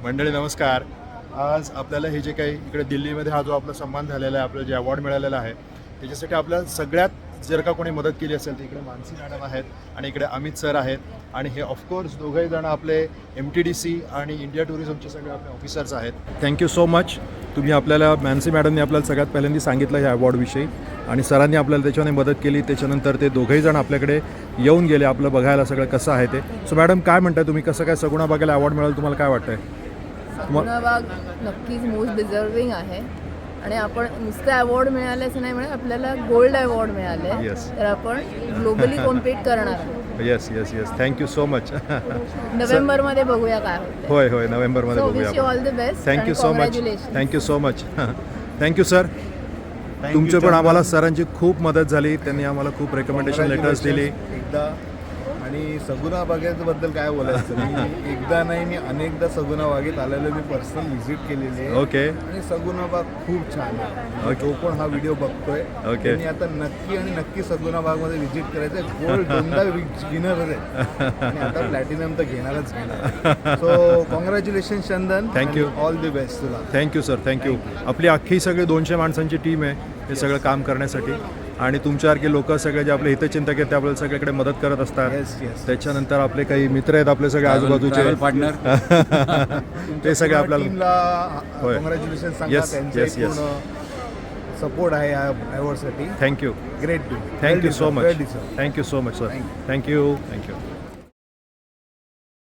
मंडळी नमस्कार. आज आपल्याला हे जे काही इकडे दिल्लीमध्ये हा जो आपला सन्मान झालेला आहे, आपल्याला जे अवॉर्ड मिळालेला आहे, त्याच्यासाठी आपल्याला सगळ्यात जर का कोणी मदत केली असेल तर इकडे मानसी मॅडम आहेत आणि इकडे अमित सर आहेत आणि हे ऑफकोर्स दोघंही जण आपले MTDC आणि इंडिया टुरिझमचे सगळे आपले ऑफिसर्स आहेत. Thank you so much. तुम्ही आपल्याला मानसी मॅडमने आपल्याला सगळ्यात पहिल्यांदा सांगितलं ह्या अवॉर्डविषयी आणि सरांनी आपल्याला त्याच्याने मदत केली. त्याच्यानंतर ते दोघंही जण आपल्याकडे येऊन गेले आपलं बघायला सगळं कसं आहे ते. सो मॅडम काय म्हणताय तुम्ही, कसं काय सगुणा बागेला अवॉर्ड मिळाला, तुम्हाला काय वाटतंय? सगुणा बाग नक्कीच मोस्ट डिझर्विंग आहे आणि आपण नुसतं अवॉर्ड मिळालेच नाही म्हणून आपल्याला गोल्ड अवॉर्ड मिळाले. Yes. तर आपण ग्लोबली कॉम्पीट करणार आहोत. Yes yes yes thank you so much. नोव्हेंबरमध्ये बघूया काय होतं. होय होय नोव्हेंबरमध्ये सो विश यू बघूया. All the best. Thank you so much. Thank you so much. Thank you sir. तुमचे पण आम्हाला सरांची खूप मदत झाली. त्यांनी आम्हाला खूप रेकमेंडेशन लेटर्स दिली. एकदा आणि सगुणा बागेबद्दल काय बोलायचं, मी एकदा नाही मी अनेकदा सगुणा बागेत आलेलो, मी पर्सनल व्हिजिट केलेली आहे. ओके आणि सगुणा बाग खूप छान आहे. जो कोण हा व्हिडिओ बघतोय त्यांनी आता नक्की आणि नक्की सगुणा बागमध्ये व्हिजिट करायचं. गोल्ड दोनदा विनर आहे आणि आता प्लॅटिनम तर घेणारच घेणार. So congratulation Chandan. Thank you. All the best तुला. Thank you sir. थँक्यू. आपली अख्खी सगळी 200 माणसांची टीम आहे हे सगळं काम करण्यासाठी आणि तुमच्यासारखे लोक सगळे जे आपले हितचिंतक आहेत ते आपल्याला सगळीकडे मदत करत असतात. Yes, yes. त्याच्यानंतर आपले काही मित्र आहेत आपले सगळे आजूबाजूचे पार्टनर ते सगळे आपल्याला टीमला होय. कॉंग्रॅच्युलेशन सांगा. Yes, त्यांचा yes, yes. पूर्ण सपोर्ट आहे या अवॉर्डसाठी. Thank you. Great. Thank you so much. Thank you so much sir. Thank you. Thank you.